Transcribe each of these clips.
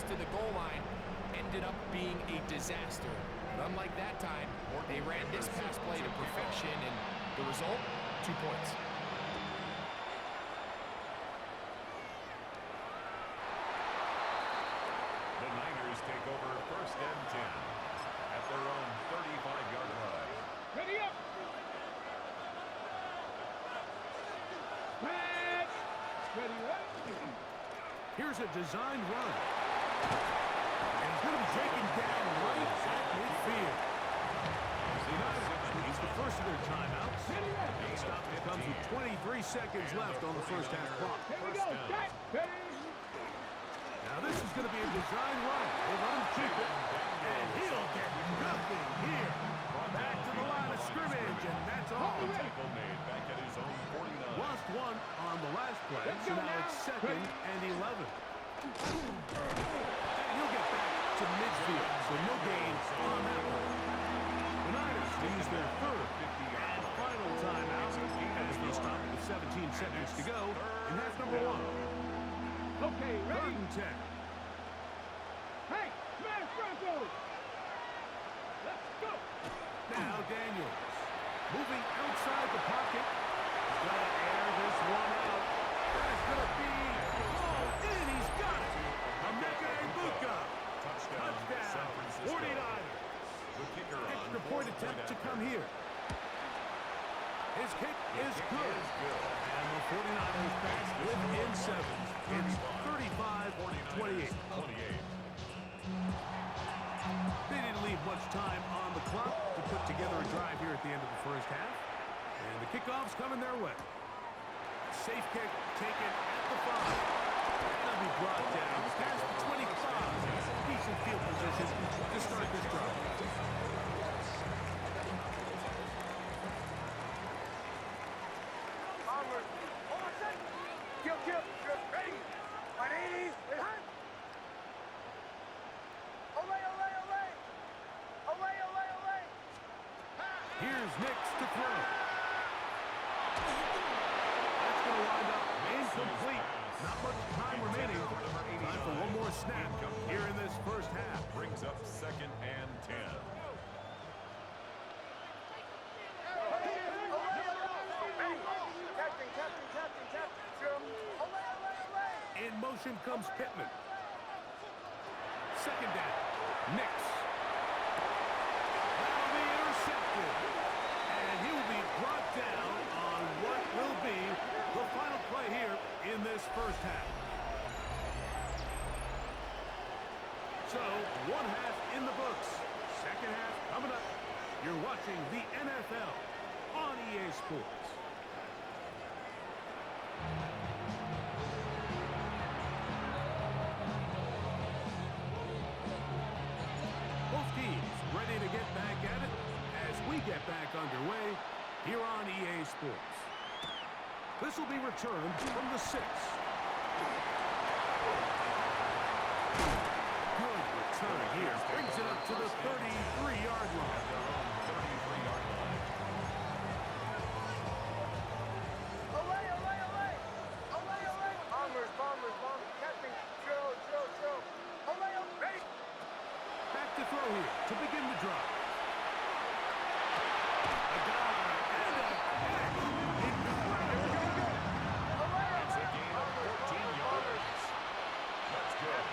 pass to the goal line ended up being a disaster. But unlike that time, they ran this pass play to perfection, and the result, 2 points. The Niners take over 1st and 10 at their own 35-yard line. Ready up! Match! Ready up! Here's a designed run. And he's going to be taken down right at midfield. The Niners use the first of their timeouts. The stop comes with 23 seconds left on the first half clock. Here we go! Back! Now this is going to be a design run. They let him keep it, and he'll get nothing here. Back to the line of scrimmage, and that's all. Tackle made back at his own 49. Lost one on the last play, so now it's 2nd and 11. And he'll get back to midfield, so no gain on that one. The Niners use their 3rd and final timeout as they stop with 17 seconds to go in half number 1. Okay, ready? 3rd and 10. Hey, smash Broncos! Let's go! Now Daniels, moving outside the pocket. He's going to air this one out. That's going to be hauled in. He's got it. Emeka Egbuka. Touchdown, 49ers. Extra point attempt to come here. His kick is good. And the 49ers pass within 7. It's 35-28. They didn't leave much time on the clock to put together a drive here at the end of the first half. And the kickoff's coming their way. Safe kick taken at the 5. That'll be brought down past the 25. Decent field position to start this drive. Kill. Ready? My knees. Here's Nix to throw. That's going to wind up incomplete. Not much time remaining. Time for one more snap here in this first half. Brings up 2nd and 10. In motion comes Pittman. 2nd down. Nix. That'll be intercepted. And he will be brought down on what will be the final play here in this first half. So, one half in the books. Second half coming up. You're watching the NFL on EA Sports. Both teams ready to get back at it as we get back underway here on EA Sports. This will be returned from the 6. Good return here. Brings it up to the 33-yard line. Bombers. Catching. Drill. Ready? Back to throw here to begin the drive. A dive and a catch. Incredible. It's a gain of 14 yards. That's good.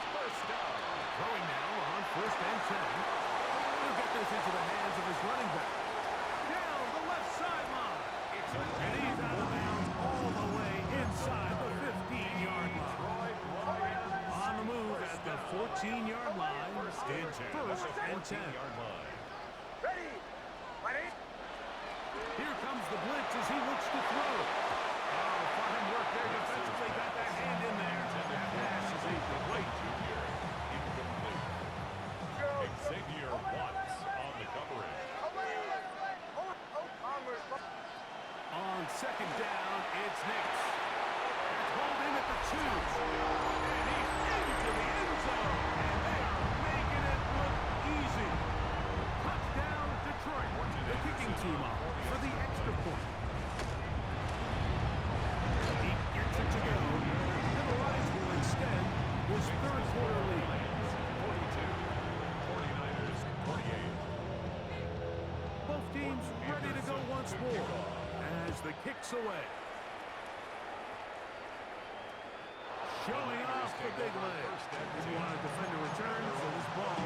First down. Throwing now on 1st and 10. He'll get this into the hands of his running back. Down the left sideline. And he's out of bounds all the way inside the 15-yard line. On the move at the 14-yard line. It's 1st and 10. Ready? Here comes the blitz as he looks to throw. Oh, fine work there defensively. Got that hand in there. That pass is incomplete. Xavier Watts on the coverage. On 2nd down, it's Nix. That's hauled in at the 2. And he's into the end zone. And they are making it look easy. Touchdown, Detroit. The kicking team off for the extra point. He gets it to go to the kicks away. Showing off the big leg. Didn't want to defend a return, so this ball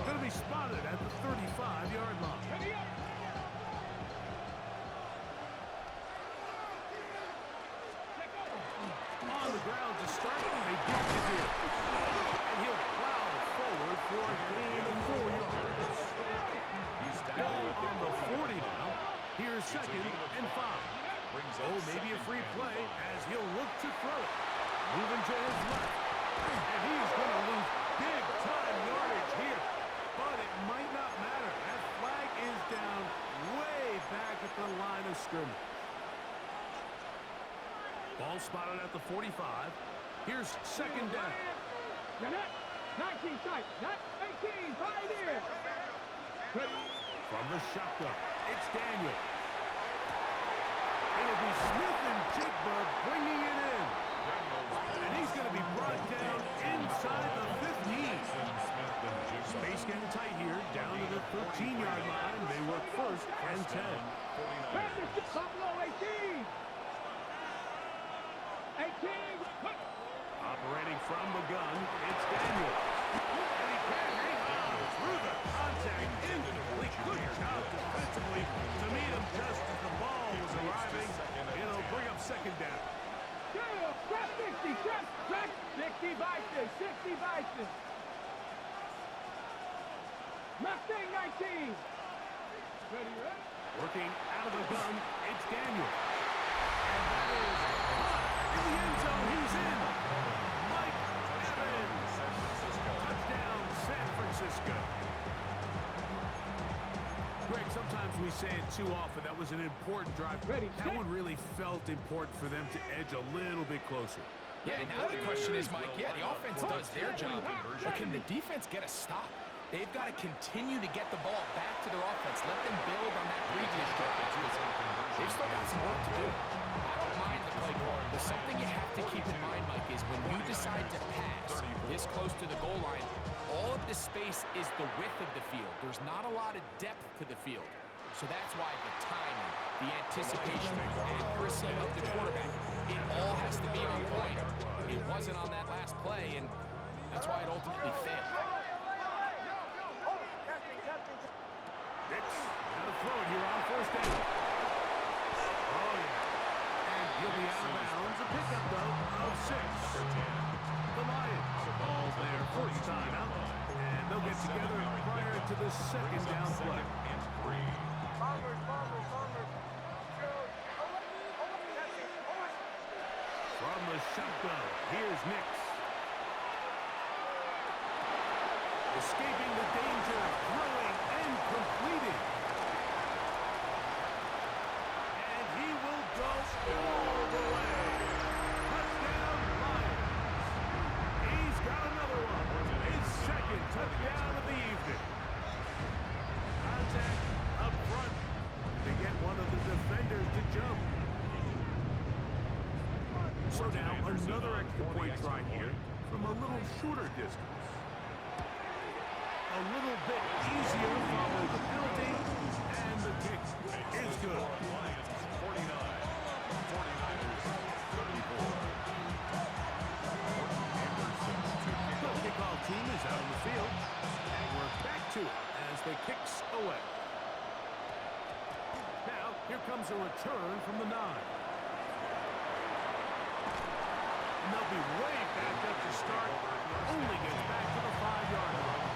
going to be spotted at the 35-yard line. On the ground to start, they get the deal. And he'll plow forward for a gain of 4 yards. Ball on the 40 now. Here's 2nd and 5. Oh, maybe a free play as he'll look to throw it. Moving to his left. And he's going to lose big-time yardage here. But it might not matter. That flag is down way back at the line of scrimmage. Ball spotted at the 45. Here's 2nd down. You're not 19 tight, not 18, right here. From the shotgun, it's Daniel. It'll be Smith and Jigba bringing it in. And he's going to be brought down inside the 15. Space getting tight here, down to the 13-yard line. They work 1st and 10. Buffalo 18. 18. Operating from the gun, it's Daniel. And he can't hang on through the contact. Incomplete. Good job defensively to meet him just as the ball was arriving. It'll bring up 2nd down. Trap 60, trap 60 Bison, 60 Bison. Mustang 19. Ready? Working out of the gun, it's Daniel. And that is in the end zone. He's in. Mike Evans. Touchdown, San Francisco. Greg, sometimes we say it too often. That was an important drive. Ready, that set. one really felt important for them to edge a little bit closer. Yeah, now the question is, Mike, the offense does their job, but can the defense get a stop? They've got to continue to get the ball back to their offense. Let them build on that previous drive. They've still got some work to do. I don't mind the play call, but something you have to keep in mind, Mike, is when you decide to pass this close to the goal line, all of the space is the width of the field. There's not a lot of depth to the field. So that's why the timing, the anticipation, and accuracy of the quarterback, it all has to be on point. It wasn't on that last play, and that's why it ultimately failed. Dix, now to throw it here on 1st down. Oh, yeah. And he'll be out of bounds. A pickup, though, of 6. The Lions, all there, 1st time out. And they'll get together prior to the 2nd down play. From the shotgun, here's Nix. Escaping the danger, throwing and completing. And he will go all the way. Touchdown, Lions. He's got another one. His 2nd touchdown of the evening. Contact up front to get one of the defenders to jump. So now another extra point try here from a little shorter distance. A little bit easier following the penalty, and the kick is good. The kickoff team is out on the field, and we're back to it as the kicks away. Now, here comes a return from the 9. And they'll be way back up to start. Only gets back to the 5-yard line.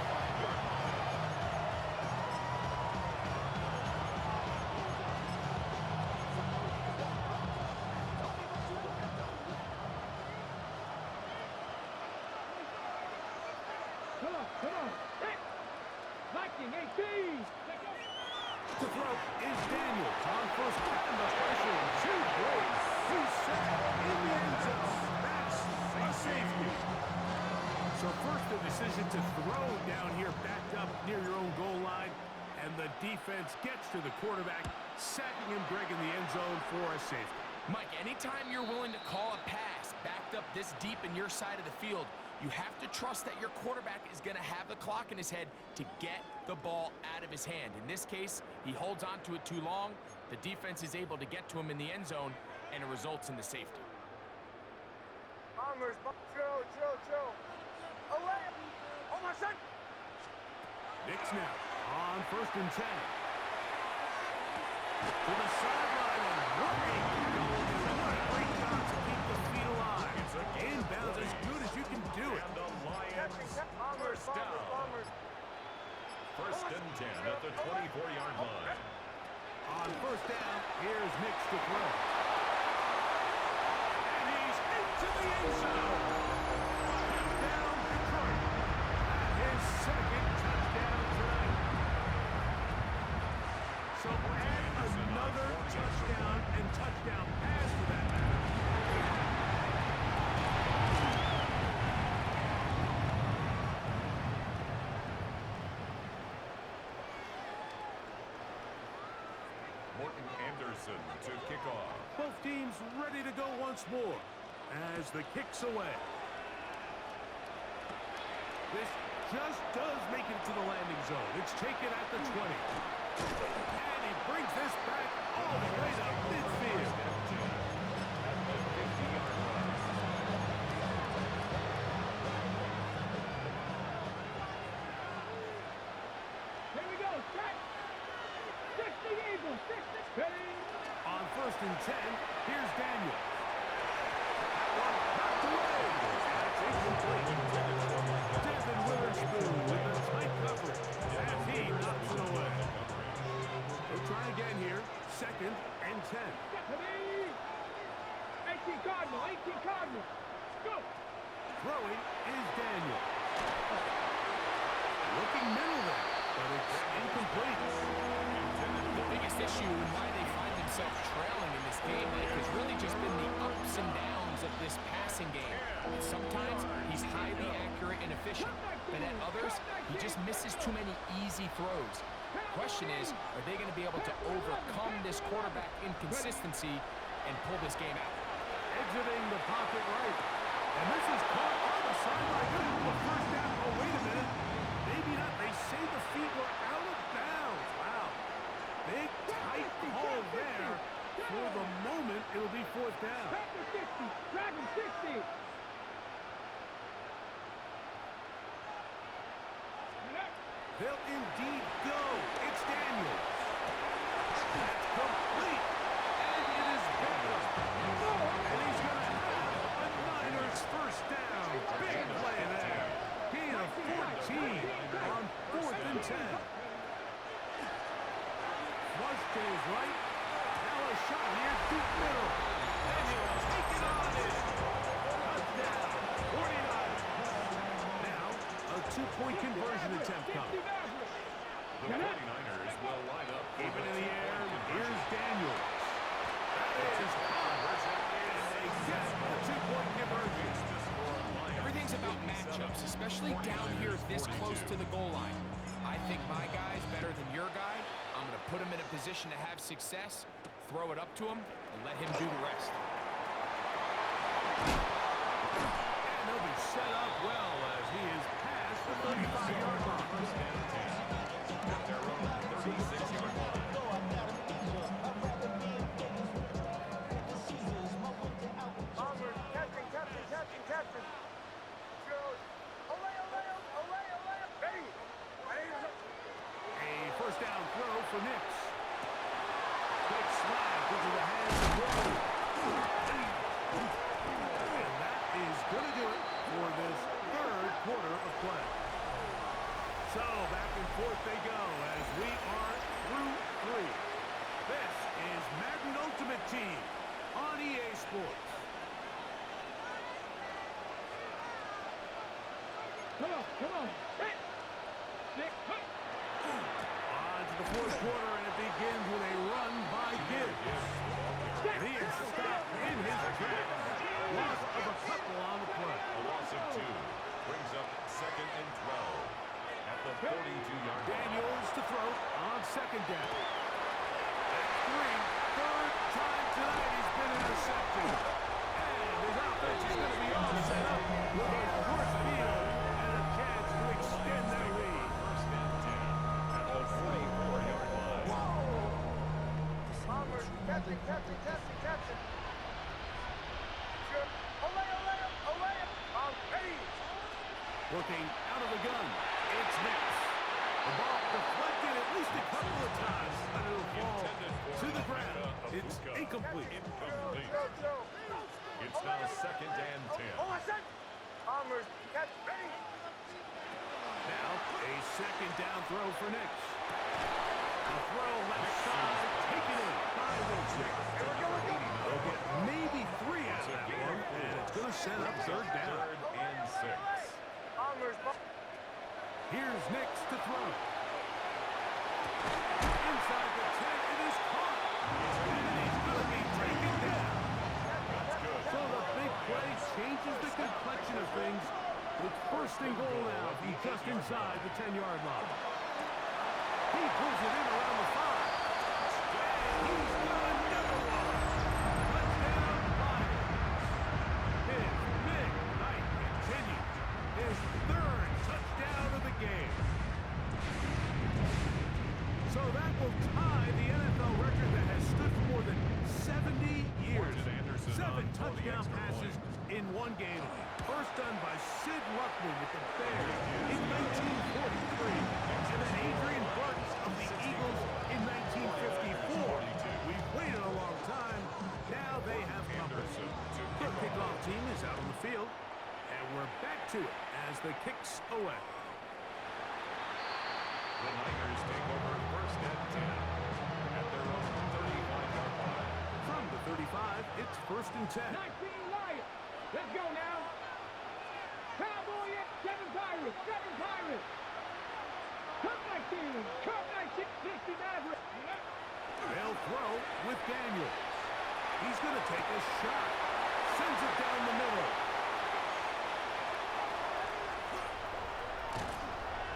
Come on. Hey. Viking 18. To throw is Daniels on 1st down. The pressure, 2 plays. He's set in the end zone. That's a safety. So first the decision to throw down here, backed up near your own goal line, and the defense gets to the quarterback, sacking him, Greg, in the end zone for a safety. Mike, anytime you're willing to call a pass backed up this deep in your side of the field, you have to trust that your quarterback is going to have the clock in his head to get the ball out of his hand. In this case, he holds on to it too long, The defense is able to get to him in the end zone, and it results in the safety. Chill. Away. Oh, my son. Knicks now on 1st and 10. To the sideline and what a goal. What a great job to keep the feet alive. Inbounds as good as you can do it. And the Lions first down. 1st and 10 at the 24-yard line. On 1st down, here's Knicks to throw. And he's into the end zone. Touchdown, Detroit. His 2nd touchdown tonight. So add another touchdown and touchdown pass for that matter. Morton Anderson to kick off. Both teams ready to go once more as the kick's away. This just does make it to the landing zone. It's taken at the 20. And he brings this back all the way to midfield. At the 50-yard line. Here we go. Set. 60 Eagles. 60. Ready. On 1st and 10, here's Daniel. That one knocked away. That's incomplete. Desmond Witherspoon with the tight coverage as he knocks it away. They'll try again here. 2nd and 10. Ready. 18 Cardinal. 18 Cardinal. Go. Throwing is Daniel. Looking middle there, but it's incomplete. The biggest issue and why they find themselves trailing in this game, Mike, has really just been the ups and downs of this passing game. And sometimes he's highly accurate and efficient, but at others, he just misses too many easy throws. The question is, are they going to be able to overcome this quarterback inconsistency and pull this game out? Exiting the pocket right. And this is caught on the sideline. The 1st down. Oh, wait a minute. Maybe not. They say the feet were out of bounds. Wow. Big, tight call there. For the moment, it'll be 4th down. Packer 60. Dragon 60. They'll indeed go. It's Daniels. That's complete. And it is Beckham. And he's going to have a Niners 1st down. Big play there. Gain of 14 on 4th and 10. Flush to his right. Now a shot here, deep middle. And he'll take it on in. Touchdown, 49. Now, a 2-point conversion attempt coming. The 49ers will line up. Even in the air, here's Daniels. That is conversion, and they get a 2-point conversion. Everything's about matchups, especially down here this close to the goal line. I think my guy's better than your guy. I'm going to put him in a position to have success, throw it up to him, and let him do the rest. And he'll be set up well as he is past the 35-yard line. At their own 36-yard line. Captain. A 1st down throw for Knicks. Quick slide into the hands of Brody. And that is going to do it for this 3rd quarter of play. So back and forth they go as we are through 3. This is Madden Ultimate Team on EA Sports. Come on. Hit. Nick, hit. On to the 4th quarter, and it begins with a run by Gibbs. And he is stopped in his tracks. Loss of a couple on the play. A loss of 2 brings up 2nd and 12 at the 42-yard line. Daniels to throw on 2nd down. At 3, 3rd time tonight he's been intercepted. And his offense is going to be all set up with a short field and a chance to extend their lead. 1st and 10 at the 44-yard line. Looking out of the gun. It's Nix. The ball deflected at least a couple of times, but it'll fall to the ground. It's incomplete. It's now 2nd and 10. Now, a 2nd down throw for Nix. A throw left side, taken in by Wilson. They'll get maybe 3 out of that one, and it's going to set up 3rd down. 3rd and 6. Here's Nix to throw. Inside the 10, it is caught. And he's going to be taken down. So the big play changes the complexion of things. It's 1st and goal now. He's just inside the 10-yard line. He pulls it in around the 5. And he's got another one. Touchdown, Lions. His big night continues. His 3rd touchdown of the game. So that will tie the NFL record that has stood for more than 70 years. 7 touchdown passes in one game. First done by Sid Luckman with the Bears in 1943. And then Adrian Burks of the Eagles in 1954. We've waited a long time. Now they have company. The kickoff team is out on the field. And we're back to it as the kicks away. The Niners take over 1st and 10 at their own 35-yard line. From the 35, it's 1st and 10. 19 Lions. Let's go now. Cowboy it. 7 Pirates. 7 Pirates. Come 19. Come 19. 60 Mavericks. They'll throw with Daniels. He's going to take a shot. Sends it down the middle.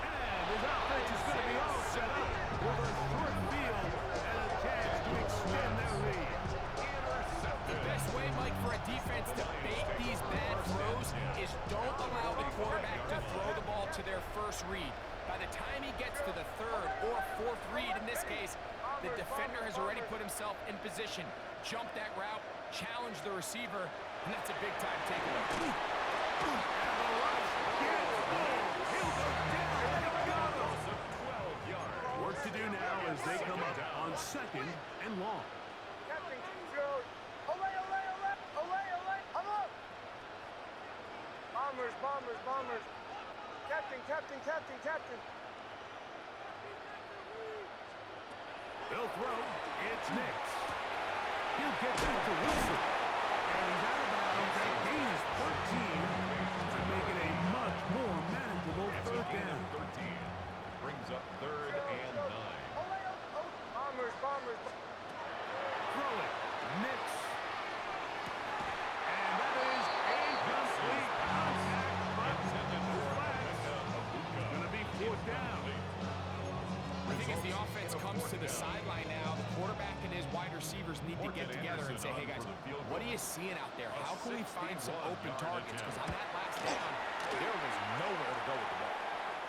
And his offense is going to be all set up with a short field and a chance to extend their lead. The best way, Mike, for a defense to bait these bad throws is don't allow the quarterback to throw the ball to their first read. By the time he gets to the 3rd or 4th read, in this case, the defender has already put himself in position. Jump that route, challenge the receiver, and that's a big-time takeaway. And the rush gets full. He'll go down. They got him. 12 yards. Work to do now as they come up on 2nd and long. Bombers. Captain. They'll throw. It's Nix. He'll get back to Wilson. And he's out of bounds at gain 13 to make it a much more manageable 3rd down. 13 brings up 3rd and 9. Bombers. Throw it. Nix. And that is a complete contact. But it's going to be 4th down. I think as the offense comes to the sideline now, the quarterback and his wide receivers need to get together and say, hey, guys, what are you seeing out there? How can we find some open targets? Because on that last down, there was nowhere to go with the ball.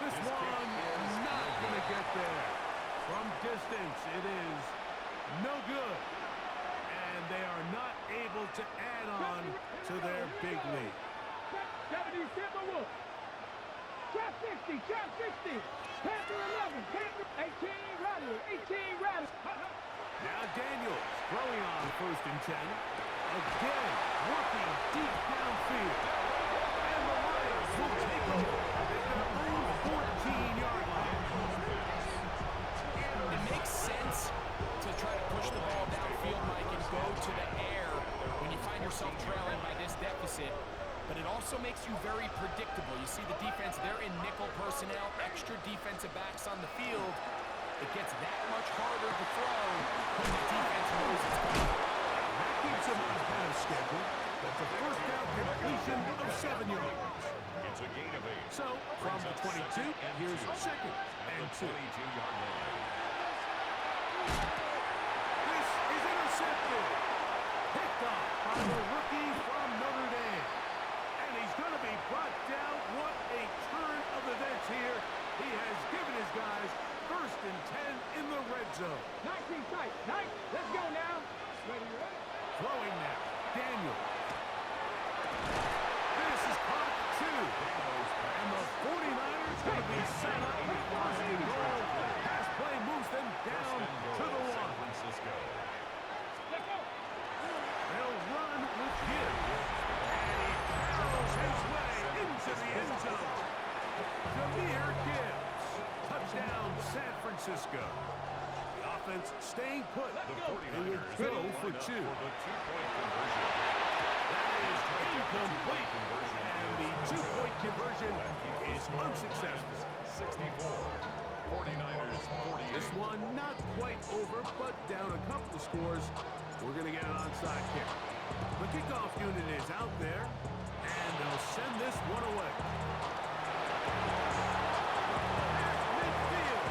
This one is not going to get there. From distance, it is no good. And they are not able to add on to their big lead. 70 Timberwolves. Trap 60. Panther 11. Panther 18 Rattler. Now Daniels throwing on 1st and 10. Again, working deep downfield. And the Lions will take over at their own 14-yard line. It makes sense to try to push the ball downfield, Mike, and go to the air when you find yourself trailing by this deficit. But it also makes you very predictable. You see the defense, they're in nickel personnel, extra defensive backs on the field. It gets that much harder to throw when the defense knows it's coming. That keeps him on kind of schedule. That's a 1st down completion of 7 yards. It's a gain of 8. So, from the 22, here's 2nd and 2. 22-yard line. This is intercepted. Picked off by the rookie from Notre Dame. And he's going to be brought down. What a turn of events here. He has given his guys 1st and 10 in the red zone. 19 tight. Let's go now. Ready. this go. The offense staying put. The They will 49ers go line for up two. for the two-point conversion. That is incomplete. And the two-point conversion is unsuccessful. 64. 49ers 48. This one not quite over, but down a couple of scores. We're going to get an onside kick. The kickoff unit is out there, and they'll send this one away. Midfield.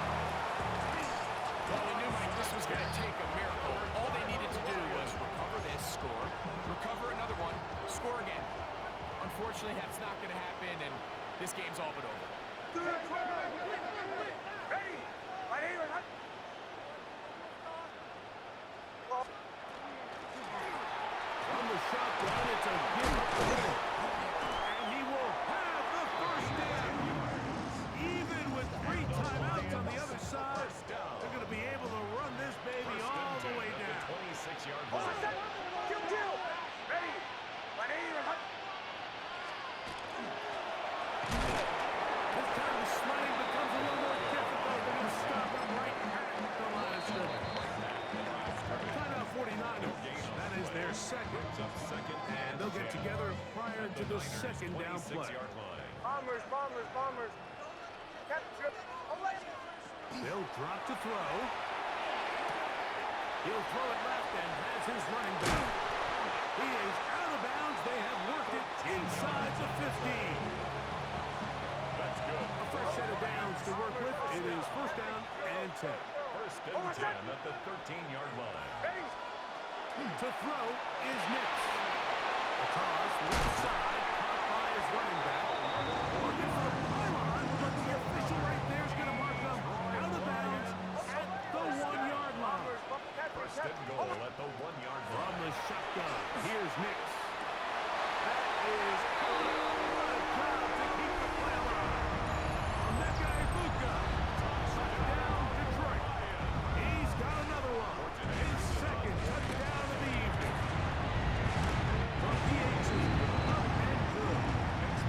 Well, we knew, Mike, this was going to take a miracle. All they needed to do was recover this, score, recover another one, score again. Unfortunately, that's not going to happen, and this game's all but over. Ready? Right here, right. From the shotgun, it's a give up the middle. And he will have the first down. Even with 3 timeouts on the other side, they're going to be able to run this baby all the way down. 26-yard Hold on, line. set. Kill. Ready? Right here, right. This time the sliding becomes a little more difficult than he'll stop him right at the line of scrimmage. Timeout 49ers. That is their second. And they'll get together prior to the second down play. 26-yard line. Bombers. Capture. Away. They'll drop to throw. He'll throw it left and has his running back. He is out of bounds. They have worked it inside the 15. That's good. A fresh set of downs to work with. It is first down and 10. First and 10 at the 13-yard line. Ready? To throw is Nix. The toss left side, caught by his running back. Looking for a pylon, but the official right there is going to mark them out of bounds at the 1-yard line. First and goal at the 1-yard From line. the shotgun, here's Nix. That is what a job to keep the play alive. Emeka Egbuka. Touchdown, Detroit. He's got another one. His second touchdown of the evening. From the 18, up and good.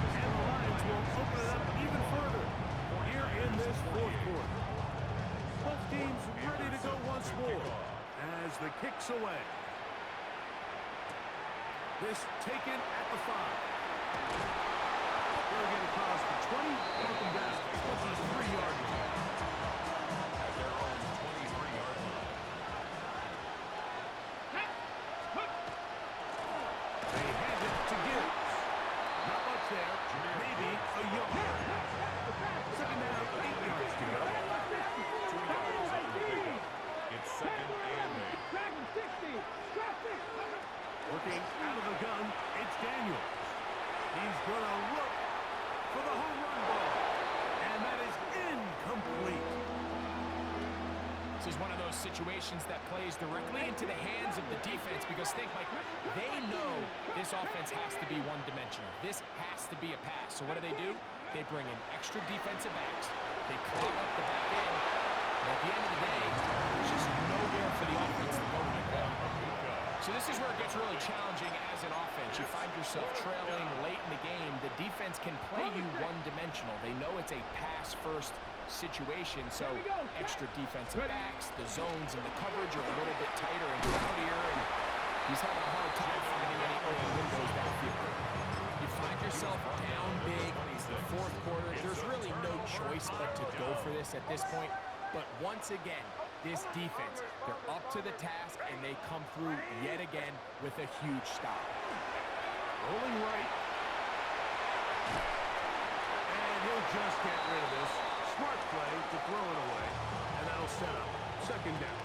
And the Lions will open it up even further here in this fourth quarter. Both teams ready to go once more as the kick's away. This taken at the 5. They'll get across the 20, mark them down, 23-yard line. At their own 23-yard line. They hand it to Gibbs. Not much there. Maybe a yard. Second down, 8 yards to go. 2 yards on the pickup. It's second and 8. Dragon 60. Traffic. Working out of the gun, it's Daniels. He's going to look for the home run ball. And that is incomplete. This is one of those situations that plays directly into the hands of the defense because think, Mike, they know this offense has to be one-dimensional. This has to be a pass. So what do? They bring in extra defensive backs. They clog up the back end. And at the end of the day, there's just nowhere for the offense to go with the ball. So this is where it gets really challenging as an offense. You find yourself trailing late in the game. The defense can play you one-dimensional. They know it's a pass-first situation, so extra defensive backs, the zones and the coverage are a little bit tighter and cloudier, and he's having a hard time finding any open windows downfield. You find yourself down big in the fourth quarter. There's really no choice but to go for this at this point. But once again, this defense, they're up to the task, and they come through yet again with a huge stop. Rolling right. And he'll just get rid of this. Smart play to throw it away. And that'll set up second down.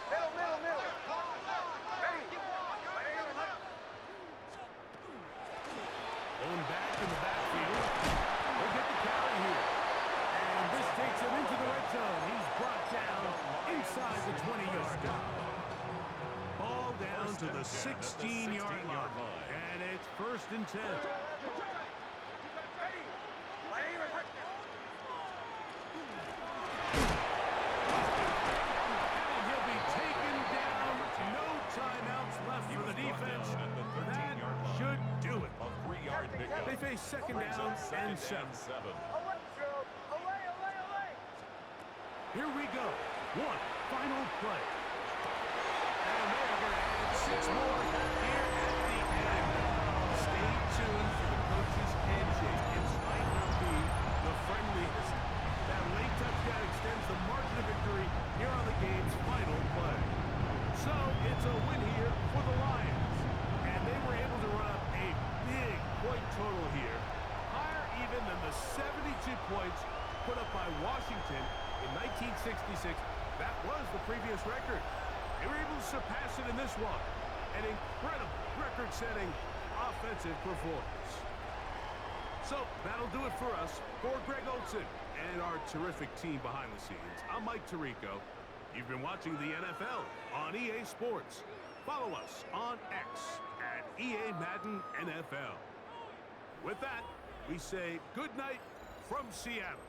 Middle. Ready? Right here, right. Going back in the backfield. He'll get the carry here. And this takes him into the red zone. He's brought down inside the 20-yard line. Ball down to the 16-yard line. And it's first and 10. Ready? Right here, right. And he'll be taken down. No timeouts left for the defense. That should do it. A 3-yard pickup. They face second down and 7. I want to. Here we go. One final play. And they're going to add 6 more here at the end. Stay tuned for the coach's handshake. It might not be the friendliest. That late touchdown extends the margin of victory here on the game's final play. So it's a win here for the Lions. And they were able to run up a big point total here. Higher even than the 72 points put up by Washington in 1966. That was the previous record. They were able to surpass it in this one. An incredible record-setting offensive performance. So that'll do it for us. For Greg Olson and our terrific team behind the scenes, I'm Mike Tirico. You've been watching the NFL on EA Sports. Follow us on X at EA Madden NFL. With that, we say good night from Seattle.